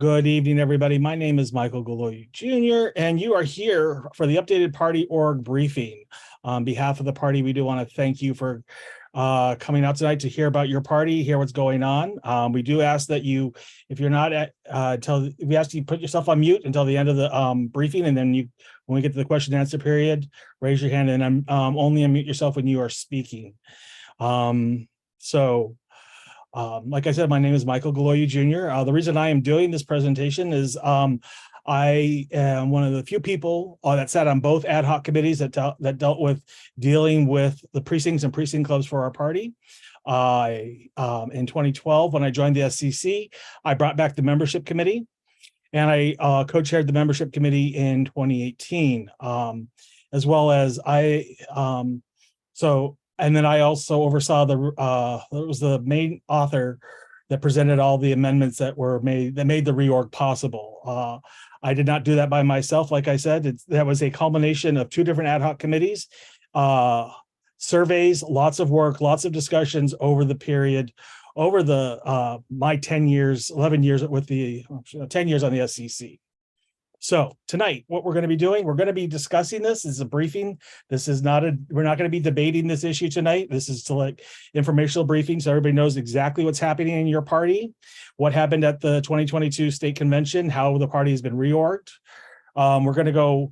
Good evening, everybody. My name is Michael Golojuch Jr., and you are here for the updated party org briefing. On behalf of the party, we do want to thank you for coming out tonight to hear about your party, hear what's going on. We do ask that you, if you're not at, we ask you put yourself on mute until the end of the briefing, and then when we get to the question and answer period, raise your hand, and only unmute yourself when you are speaking. Like I said, my name is Michael Golojuch Jr. The reason I am doing this presentation is I am one of the few people that sat on both ad hoc committees that dealt with dealing with the precincts and precinct clubs for our party. In 2012, when I joined the SCC, I brought back the membership committee, and I co-chaired the membership committee in 2018, as well as and then I also oversaw it was the main author that presented all the amendments that made the reorg possible. I did not do that by myself. Like I said, that was a culmination of two different ad hoc committees, surveys, lots of work, lots of discussions over the period, over my 11 years with 10 years on the SCC. So tonight, what we're going to be doing, we're going to be discussing this. This is a briefing. We're not going to be debating this issue tonight. This is informational briefing, so everybody knows exactly what's happening in your party, what happened at the 2022 state convention, how the party has been reorged. We're going to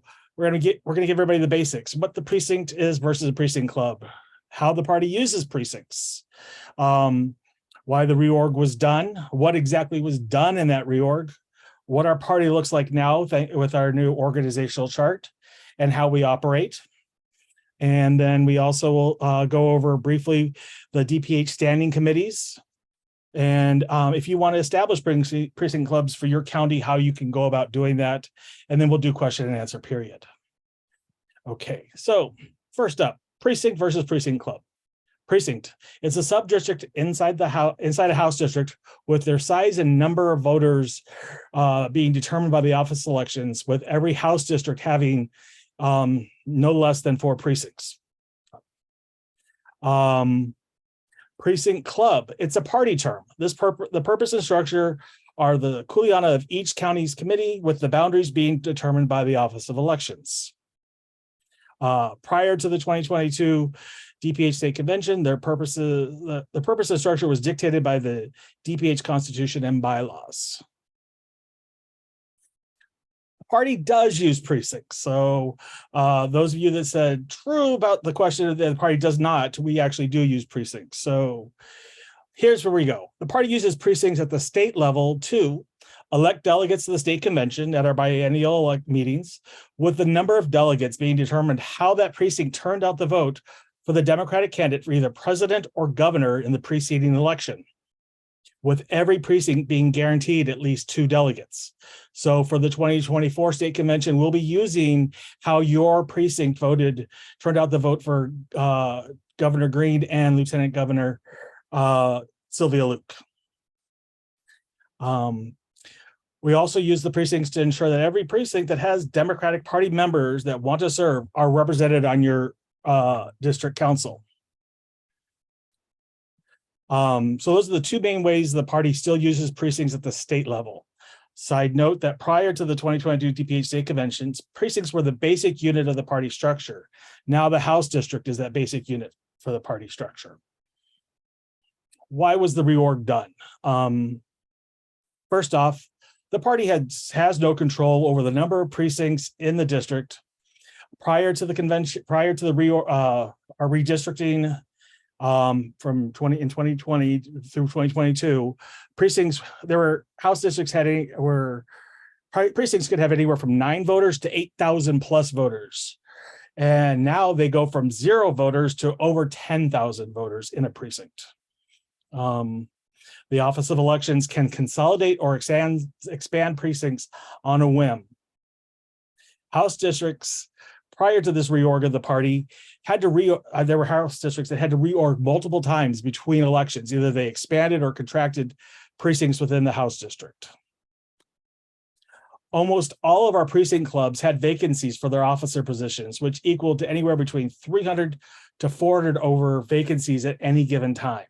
give everybody the basics, what the precinct is versus a precinct club, how the party uses precincts, why the reorg was done, what exactly was done in that reorg, what our party looks like now with our new organizational chart, and how we operate. And then we also will go over briefly the DPH standing committees. And if you want to establish precinct clubs for your county, how you can go about doing that. And then we'll do question and answer period. Okay, so first up, precinct versus precinct club. Precinct. It's a sub-district inside a house district with their size and number of voters being determined by the office elections, with every house district having no less than 4 precincts. Precinct club. It's a party term. The purpose and structure are the kuleana of each county's committee, with the boundaries being determined by the Office of Elections. Prior to the 2022 DPH State Convention, the purpose and structure was dictated by the DPH Constitution and bylaws. The party does use precincts. So those of you that said true about the question that the party does not, we actually do use precincts. So here's where we go. The party uses precincts at the state level to elect delegates to the state convention at our biennial meetings, with the number of delegates being determined how that precinct turned out the vote for the Democratic candidate for either president or governor in the preceding election, with every precinct being guaranteed at least 2 delegates. So for the 2024 state convention, we'll be using how your precinct turned out the vote for Governor Green and Lieutenant Governor Sylvia Luke. We also use the precincts to ensure that every precinct that has Democratic Party members that want to serve are represented on your district council. So those are the 2 main ways the party still uses precincts at the state level. Side note that prior to the 2022 DPH state conventions, precincts were the basic unit of the party structure. Now the House district is that basic unit for the party structure. Why was the reorg done? First off, the party has no control over the number of precincts in the district. Prior to the convention, prior to our redistricting from 2020 through 2022, precincts, there were house districts precincts could have anywhere from 9 voters to 8,000 plus voters. And now they go from 0 voters to over 10,000 voters in a precinct. The Office of Elections can consolidate or expand precincts on a whim. House districts, prior to this reorg of the party, there were house districts that had to reorg multiple times between elections. Either they expanded or contracted precincts within the House district. Almost all of our precinct clubs had vacancies for their officer positions, which equaled to anywhere between 300 to 400 over vacancies at any given time.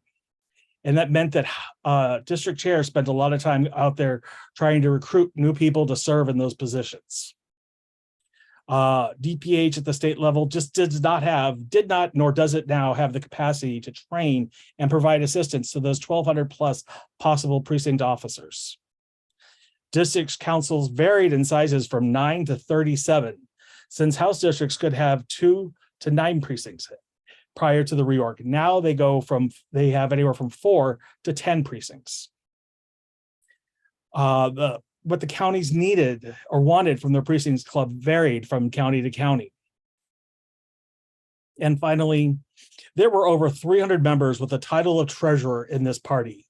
And that meant that district chairs spent a lot of time out there trying to recruit new people to serve in those positions. DPH at the state level just did not, nor does it now have the capacity to train and provide assistance to those 1,200 plus possible precinct officers. District councils varied in sizes from 9 to 37, since House districts could have 2 to 9 precincts prior to the reorg. Now they have anywhere from 4 to 10 precincts. What the counties needed or wanted from their precincts club varied from county to county. And finally, there were over 300 members with the title of treasurer in this party.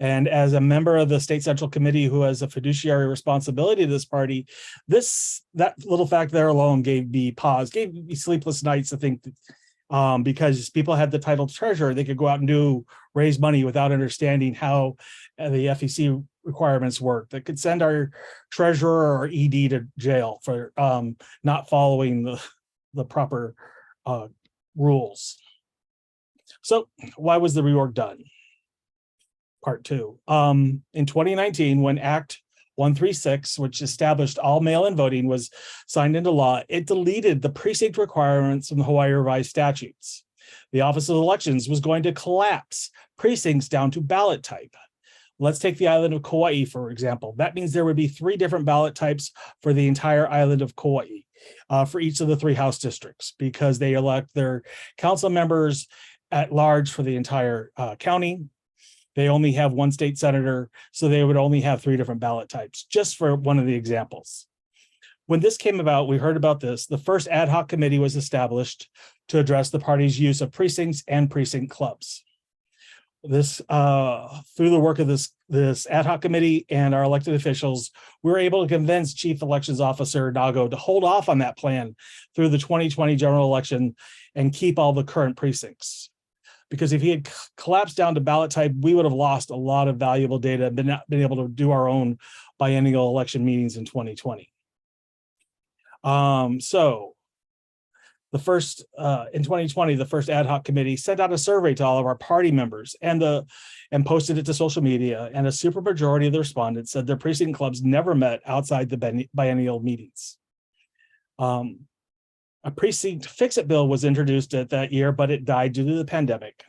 And as a member of the state central committee who has a fiduciary responsibility to this party, that little fact there alone gave me pause, gave me sleepless nights to think that, because people had the title treasurer, they could go out and raise money without understanding how the FEC requirements work. That could send our treasurer or ED to jail for not following the proper rules. So why was the reorg done? Part 2. In 2019, when Act 136, which established all mail-in voting, was signed into law, it deleted the precinct requirements from the Hawaii revised statutes. The Office of Elections was going to collapse precincts down to ballot type. Let's take the island of Kauai, for example. That means there would be 3 different ballot types for the entire island of Kauai, for each of the 3 House districts, because they elect their council members at large for the entire county. They only have 1 state senator, so they would only have 3 different ballot types, just for one of the examples. When this came about, we heard about this. The first ad hoc committee was established to address the party's use of precincts and precinct clubs. This, through the work of this ad hoc committee and our elected officials, we were able to convince Chief Elections Officer Nago to hold off on that plan through the 2020 general election and keep all the current precincts. Because if he had collapsed down to ballot type, we would have lost a lot of valuable data and been able to do our own biennial election meetings in 2020. So the first, in 2020, the first ad hoc committee sent out a survey to all of our party members and posted it to social media, and a super majority of the respondents said their precinct clubs never met outside the biennial meetings. A precinct fix-it bill was introduced at that year, but it died due to the pandemic.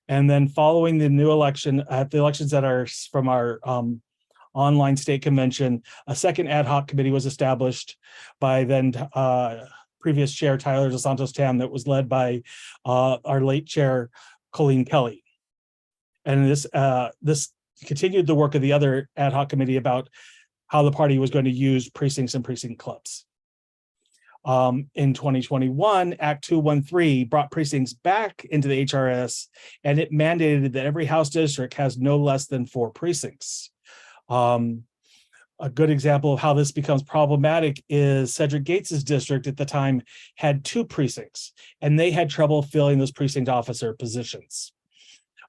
And then following the new election, at the elections that are from our online state convention, a second ad hoc committee was established by then previous chair Tyler DeSantos Tam, that was led by our late chair Colleen Kelly. And this continued the work of the other ad hoc committee about how the party was going to use precincts and precinct clubs. In 2021, Act 213 brought precincts back into the HRS, and it mandated that every House district has no less than 4 precincts. A good example of how this becomes problematic is Cedric Gates's district at the time had 2 precincts, and they had trouble filling those precinct officer positions.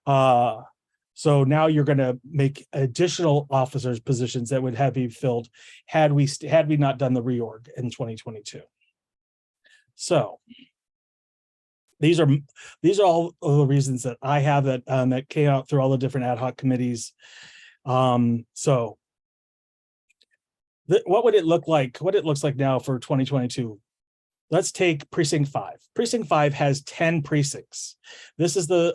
So now you're going to make additional officers positions that would have been filled had we not done the reorg in 2022. So these are all of the reasons that I have that came out through all the different ad hoc committees. So what would it look like? What it looks like now for 2022? Let's take Precinct 5. Precinct 5 has 10 precincts. This is the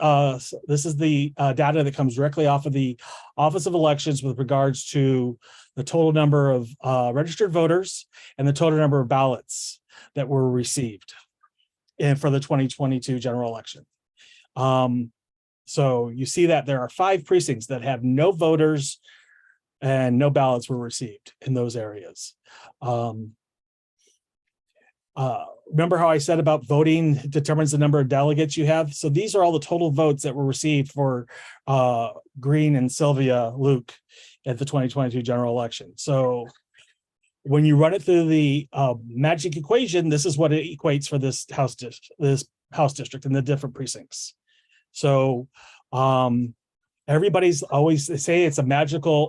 data that comes directly off of the Office of Elections with regards to the total number of registered voters and the total number of ballots that were received for the 2022 general election. So you see that there are 5 precincts that have no voters and no ballots were received in those areas. Remember how I said about voting determines the number of delegates you have? So these are all the total votes that were received for Green and Sylvia Luke at the 2022 general election. So when you run it through the magic equation, this is what it equates for this House district and the different precincts. So everybody's always, they say it's a magical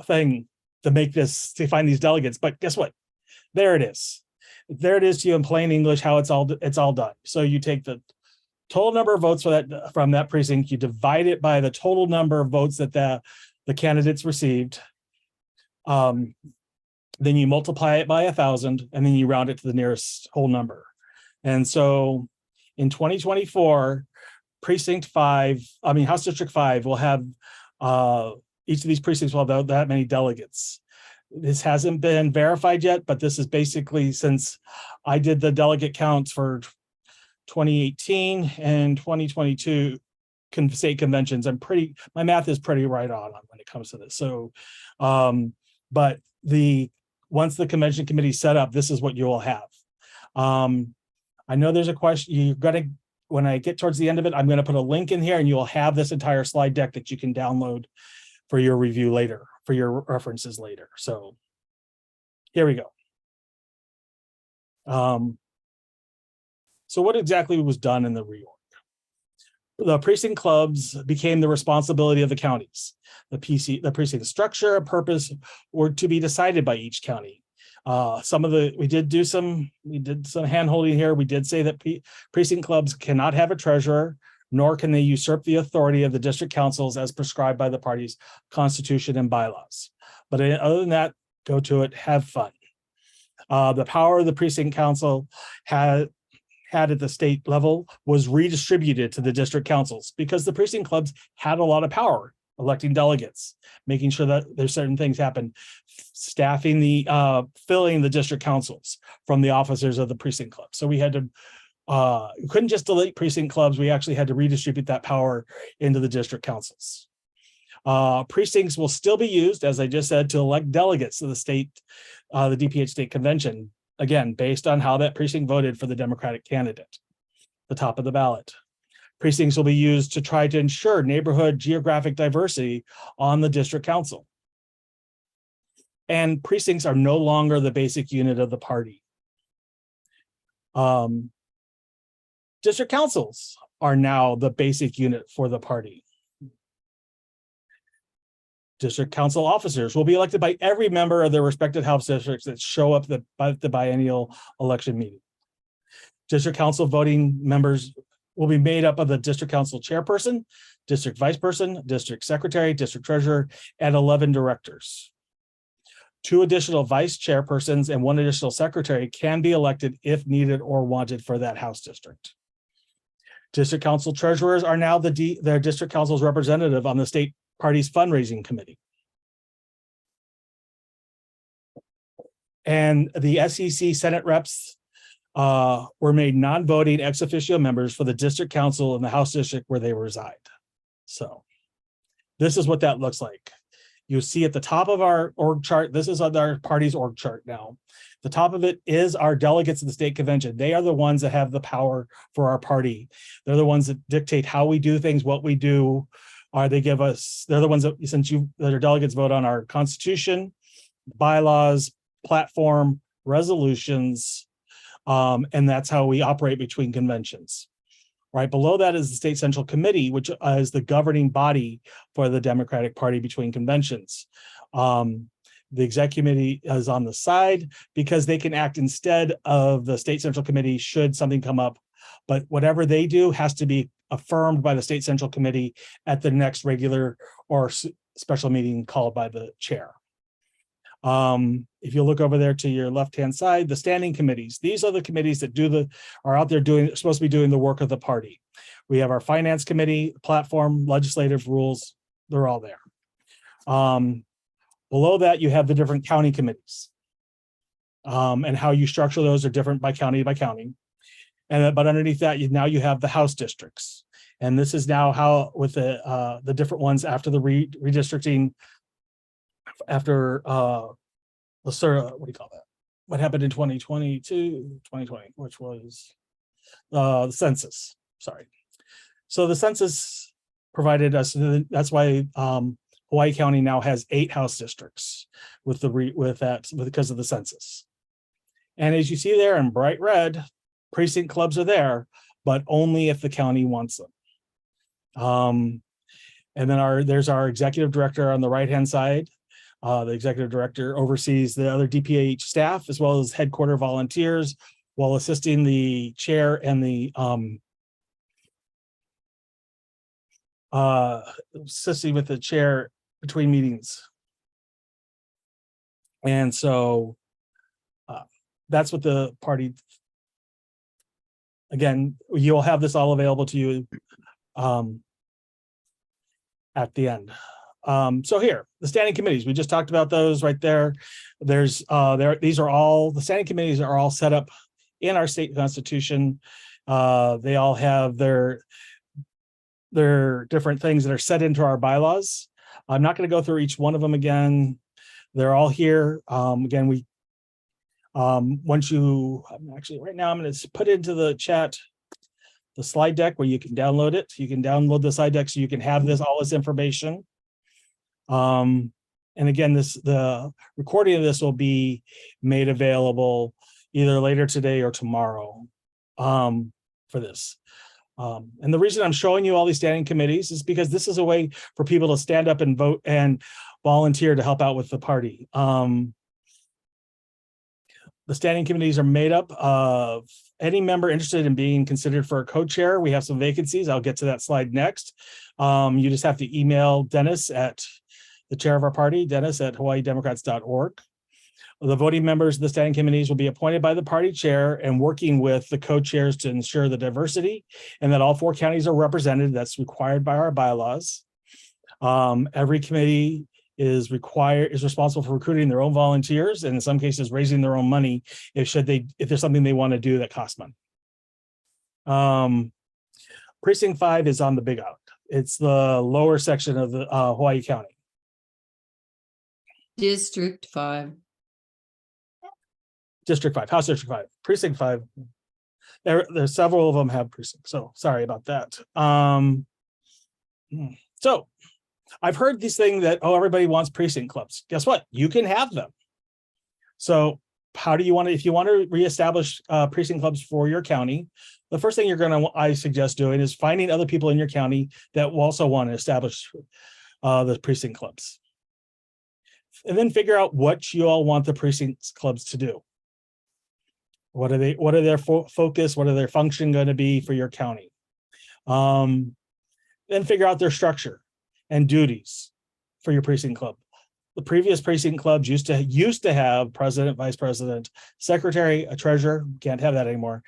thing to make this, to find these delegates, but guess what? There it is. There it is to you in plain English how it's all done. So you take the total number of votes for that from that precinct. You divide it by the total number of votes that the candidates received. Then you multiply it by 1,000, and then you round it to the nearest whole number. And so in 2024, House District 5 will have, each of these precincts will have that many delegates. This hasn't been verified yet, but this is basically, since I did the delegate counts for 2018 and 2022 state conventions, my math is pretty right on when it comes to this. So, but once the convention committee set up, this is what you will have. I know there's a question, when I get towards the end of it, I'm going to put a link in here, and you will have this entire slide deck that you can download for your review later, for your references later. So here we go. So what exactly was done in the reorg? The precinct clubs became the responsibility of the counties. The precinct structure and purpose were to be decided by each county. We did some hand holding here. We did say that precinct clubs cannot have a treasurer, nor can they usurp the authority of the district councils as prescribed by the party's constitution and bylaws. But other than that, go to it, have fun. The power of the precinct council had at the state level was redistributed to the district councils, because the precinct clubs had a lot of power, electing delegates, making sure that there's certain things happen, staffing filling the district councils from the officers of the precinct club. So we had to, we couldn't just delete precinct clubs. We actually had to redistribute that power into the district councils. Precincts will still be used, as I just said, to elect delegates to the DPH state convention, again, based on how that precinct voted for the Democratic candidate, the top of the ballot. Precincts will be used to try to ensure neighborhood geographic diversity on the district council. And precincts are no longer the basic unit of the party. District councils are now the basic unit for the party. District council officers will be elected by every member of their respective house districts that show up at the biennial election meeting. District council voting members will be made up of the district council chairperson, district vice person, district secretary, district treasurer, and 11 directors. 2 additional vice chairpersons and 1 additional secretary can be elected if needed or wanted for that house district. District council treasurers are now their district council's representative on the state party's fundraising committee. And the SEC Senate reps were made non-voting ex officio members for the district council in the house district where they reside. So this is what that looks like. You see at the top of our org chart, this is on our party's org chart now. The top of it is our delegates of the state convention. They are the ones that have the power for our party. They're the ones that dictate how we do things, what we do. They're the ones that, that our delegates vote on our constitution, bylaws, platform, resolutions, and that's how we operate between conventions. Right below that is the State Central Committee, which is the governing body for the Democratic Party between conventions. The Exec Committee is on the side because they can act instead of the State Central Committee should something come up. But whatever they do has to be affirmed by the State Central Committee at the next regular or special meeting called by the chair. If you look over there to your left-hand side, the standing committees, these are the committees that are out there supposed to be doing the work of the party. We have our finance committee, platform, legislative rules, they're all there. Below that, you have the different county committees. And how you structure those are different by county. But underneath that, now you have the house districts. And this is now how, with the different ones after the redistricting, after what do you call that? What happened in 2020, which was the census. Sorry. So the census provided us. That's why Hawaii County now has 8 house districts because of the census. And as you see there in bright red, precinct clubs are there, but only if the county wants them. And then there's our executive director on the right-hand side. The executive director oversees the other DPH staff as well as headquarter volunteers while assisting the chair and the assisting with the chair between meetings. And so that's what the party, again, you'll have this all available to you at the end. So here, the standing committees, we just talked about those right there. There's these are all, the standing committees are all set up in our state constitution. They all have their different things that are set into our bylaws. I'm not going to go through each one of them again. They're all here. Again, we once you actually right now I'm going to put into the chat the slide deck where you can download it. You can download the slide deck so you can have all this information. And again, the recording of this will be made available either later today or tomorrow for this. And the reason I'm showing you all these standing committees is because this is a way for people to stand up and vote and volunteer to help out with the party. The standing committees are made up of any member interested in being considered for a co-chair. We have some vacancies. I'll get to that slide next. You just have to email Dennis at the chair of our party, Dennis at HawaiiDemocrats.org. The voting members of the standing committees will be appointed by the party chair and working with the co-chairs to ensure the diversity and that all 4 counties are represented. That's required by our bylaws. Every committee is responsible for recruiting their own volunteers and in some cases raising their own money if there's something they want to do that costs money. Precinct 5 is on the Big Island. It's the lower section of the Hawaii County. District 5. District 5, House District 5, Precinct 5. There's several of them have precincts, so sorry about that. So I've heard this thing that, oh, everybody wants precinct clubs. Guess what? You can have them. So how do you want to, if you want to reestablish precinct clubs for your county, the first thing I suggest doing is finding other people in your county that also want to establish the precinct clubs. And then figure out what you all want the precinct clubs to do. What are their focus? What are their function going to be for your county? Then figure out their structure and duties for your precinct club. The previous precinct clubs used to have president, vice president, secretary, a treasurer, can't have that anymore,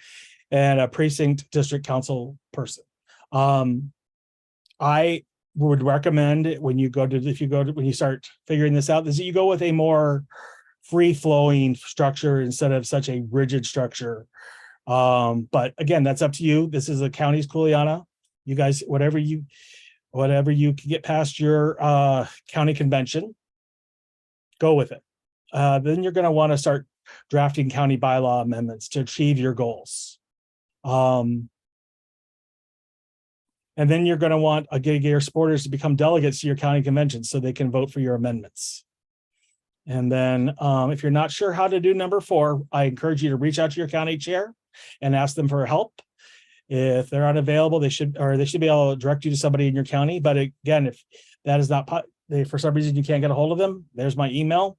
and a precinct district council person. I would recommend when you start figuring this out, is that you go with a more free-flowing structure instead of such a rigid structure. But again, that's up to you. This is the county's kuleana. You guys, whatever you can get past your county convention, go with it. Then you're going to want to start drafting county bylaw amendments to achieve your goals. And then you're going to want your supporters to become delegates to your county convention so they can vote for your amendments. And then if you're not sure how to do number 4, I encourage you to reach out to your county chair and ask them for help. If they're unavailable, they should be able to direct you to somebody in your county. But again, if that is not, for some reason you can't get a hold of them, there's my email.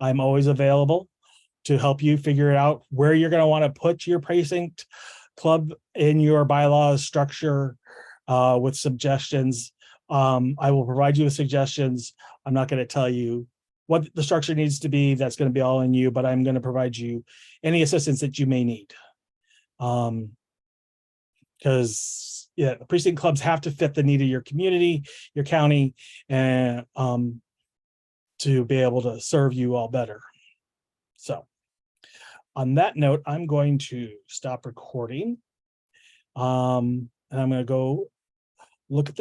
I'm always available to help you figure out where you're going to want to put your precinct club in your bylaws structure with suggestions. I will provide you with suggestions. I'm not going to tell you what the structure needs to be. That's going to be all in you, but I'm going to provide you any assistance that you may need. Because the precinct clubs have to fit the need of your community, your county, and to be able to serve you all better. So on that note, I'm going to stop recording. And I'm going to go look at the